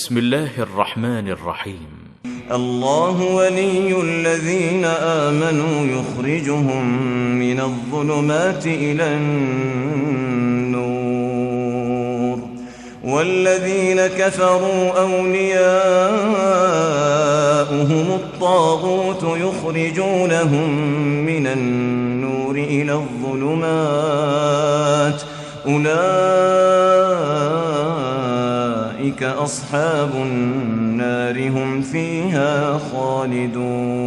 بسم الله الرحمن الرحيم. الله ولي الذين آمنوا يخرجهم من الظلمات إلى النور والذين كفروا أولياؤهم الطاغوت يخرجونهم من النور إلى الظلمات أولئك أصحاب النار هم فيها خالدون.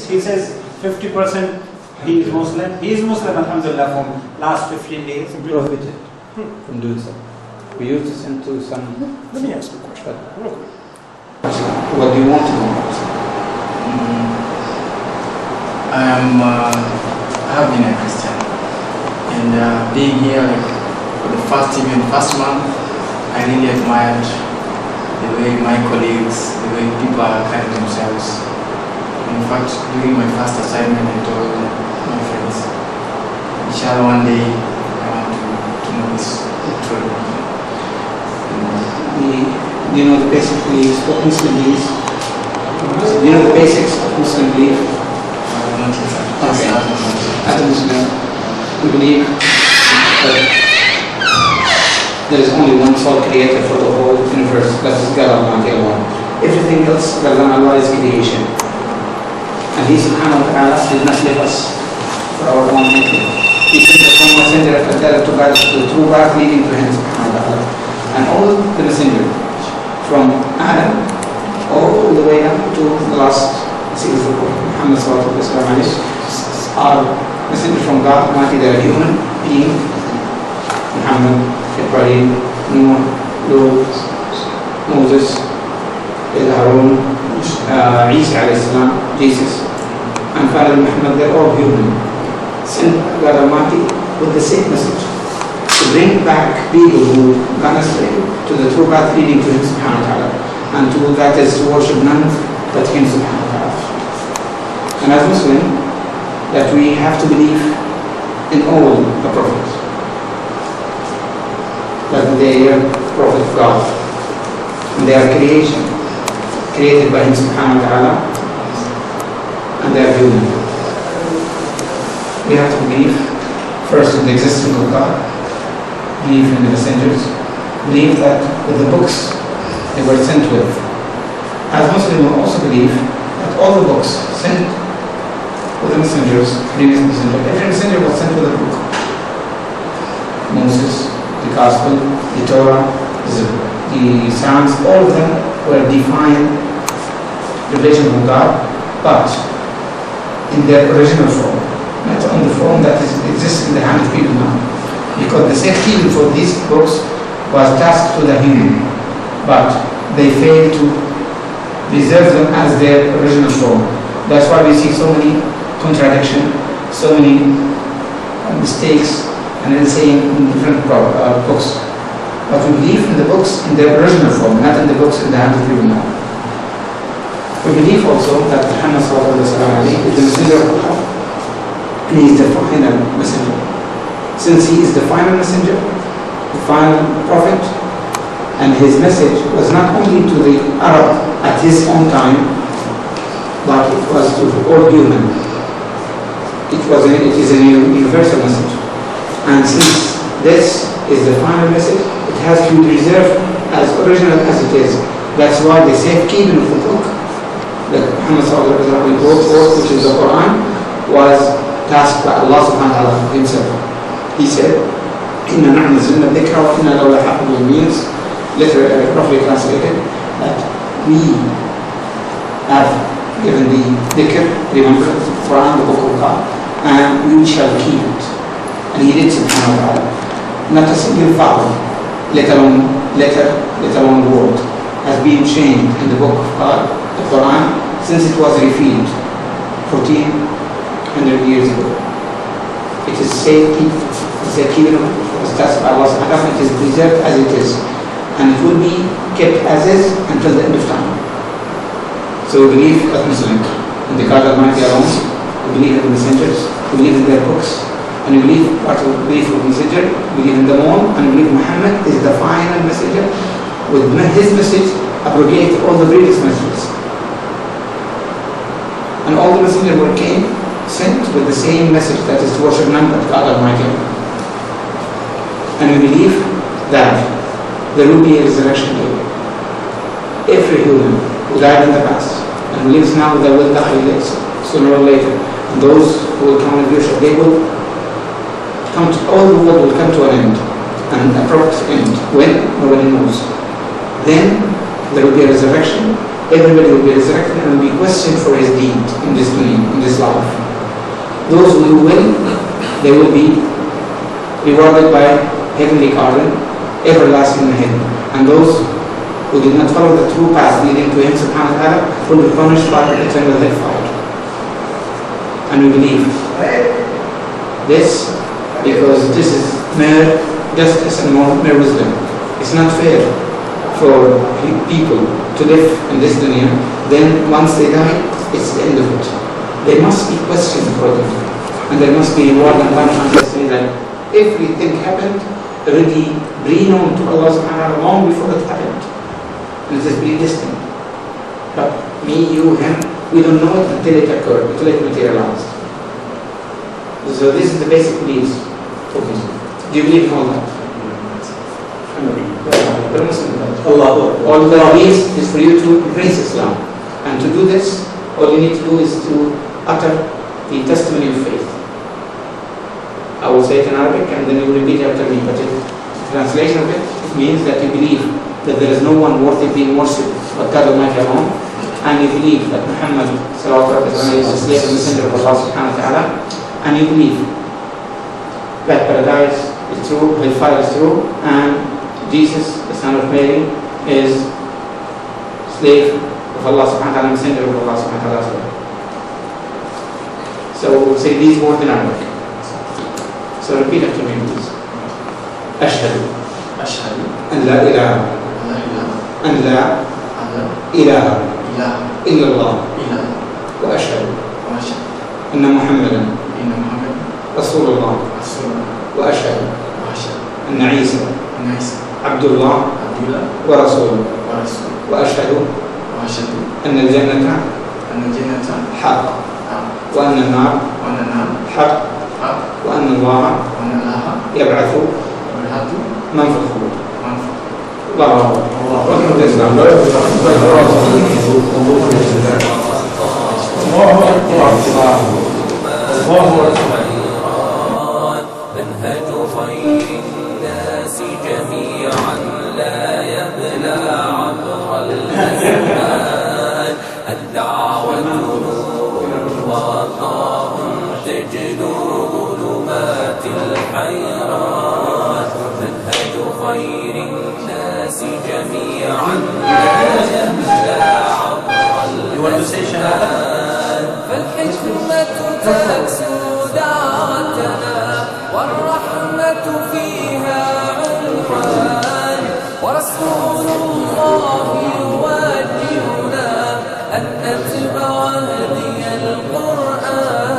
He says 50% he is Muslim. He is Muslim, alhamdulillah, from last 15 days. Prohibited from doing so. We used to send to some. Let me ask you a question. What do you want to know? I have been a Christian, and being here for the first month, I really admired the way my colleagues, the way people are carrying themselves. In fact, during my first assignment, I told my friends, inshallah one day I want to know this truth. Do you know the basic beliefs, what Muslim beliefs? Do you know the basics of Muslim belief? Not yet. Okay. As a Muslim, we believe that there is only one sole creator for the whole universe, that is God Almighty alone. Everything else, other than Allah, is creation. And He subhanahu wa ta'ala did not leave us for our own making. He sent us one messenger after that to guide us to the true path leading to Him subhanahu wa ta'ala. And all the messengers, from Adam all the way up to the last seal of the Prophet Muhammad sallallahu alaihi wasallam, are messengers from God Almighty. They are human beings. Muhammad, Ibrahim, Noah, Lut, Moses, Harun, Isa alayhi salam, Jesus, and Father Muhammad. They're all human, sent God Almighty with the same message, to bring back people who gone astray to the true path leading to Him subhanahu wa ta'ala, and to that is to worship none but Him subhanahu wa ta'ala. And as Muslim, that we have to believe in all the prophets, that they are prophet of God, and they are created by Him subhanahu wa ta'ala, and they are human. We have to believe first in the existence of God, believe in the messengers, believe that with the books they were sent with. As Muslims, we also believe that all the books sent with the messengers, previous messenger, every messenger was sent with a book. Moses, the Gospel, the Torah, the Psalms, all of them were divine revelation from God, but in their original form, not on the form that exists in the hand of people now. Because the safekeeping for these books was tasked to the human, but they failed to preserve them as their original form. That's why we see so many contradictions, so many mistakes, and insane in different books. But we believe in the books in their original form, not in the books in the hands of people now. We believe also that Muhammad sallallahu alaihi wasallam is the messenger of Allah, and he is the final messenger. Since he is the final messenger, the final prophet, and his message was not only to the Arab at his own time, but it was to all human. It is a universal message. And since this is the final message, it has to be preserved as original as it is. That's why the safekeeping of the book that Muhammad sallallahu alaihi wasallam brought forth, which is the Quran, was tasked by Allah subhanahu wa ta'ala Himself. He said, "Inna nahnu nazzalna dhikra wa inna lahu lahafidhun," means, literally, roughly translated, that we have given the dhikr, remember, the Quran, the book of God, and we shall keep it. And He did subhanahu wa ta'ala. Not a single vowel, let alone letter, let alone word, has been changed in the book of God, the Quran, since it was revealed 1400 years ago. It is safety, it's a key, was tasked by Allah subhanahu wa ta'ala, it is preserved as it is, and it will be kept as is until the end of time. So we believe as Muslims in the God Almighty alone, we believe in the messengers, we believe in their books, and we believe what we believe in the messenger, we believe in them all, and we believe Muhammad is the final messenger. With his message, abrogate all the previous messages. And all the messengers were sent with the same message, that is to worship none but God Almighty. And we believe that there will be a resurrection day. Every human who died in the past and who lives now, they will die sooner or later. And those who will come in the future, they will come to, all the world will come to an end, an abrupt end. When? Nobody knows. Then there will be a resurrection. Everybody will be resurrected and will be questioned for his deed in this dunya, in this life. Those who will, they will be rewarded by heavenly garden, everlasting in heaven. And those who did not follow the true path leading to him, subhanahu wa ta'ala, will be punished by eternal hellfire. And we believe this because this is mere justice and mere wisdom. It's not fair for people to live in this dunya, then once they die, it's the end of it. There must be questions for them, and there must be reward and punishment. I say that everything happened already pre-known to Allah subhanahu wa ta'ala long before it happened, and it is predestined. But me, you, him, we don't know it until it occurred, until it materialized. So this is the basic beliefs. Okay. Do you believe in all that? All the beliefs is for you to embrace Islam, and to do this, all you need to do is to utter the testimony of faith. I will say it in Arabic and then you will repeat after me, but the translation of it means that you believe that there is no one worthy of being worshipped but God Almighty alone, and you believe that Muhammad sallallahu alaihi wasallam is the slave and messenger of Allah subhanahu wa ta'ala, and you believe that paradise is true, hellfire is true, and Jesus, the son of Mary, is slave of Allah subhanahu wa ta'ala, messenger of Allah subhanahu wa ta'ala. So we'll say these words in Arabic. So repeat after me, please. Ashhadu an la ilaha illa Allah wa ashhadu anna Muhammadan Rasulullah wa ashhadu anna Isa Abdullah wa Rasul wa ashhadu anna al-jannata haqq wa anna an-nar haqq وأن الله يبعث من في الخلود. الله منهج خير الناس جميعا لا يبلى عبر الأزمان الدعوة نور وطاء تجلو ظلمات الحيران منهج خير الناس جميعا لا يبلى عبر الأزمان فالحكمة تكسو دعوتنا والرحمة فيها عنوان ورسول الله يوجهنا أن نتبع هدي القرآن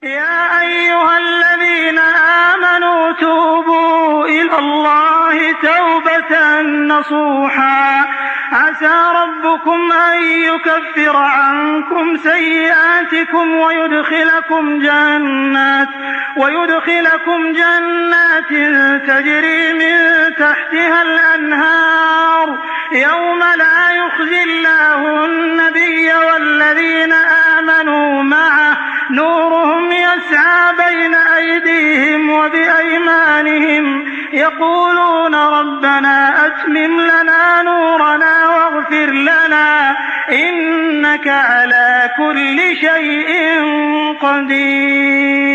يا أيها الذين آمنوا توبوا إلى الله توبة نصوحا عسى ربكم أن يكفر عنكم سيئاتكم ويدخلكم جنات تجري من تحتها الأنهار يوم لا يخزي الله النبي والذين آمنوا معه نورهم يسعى بين أيديهم وبأيمانهم يقولون ربنا أتمم لنا نورنا واغفر لنا إنك على كل شيء قدير.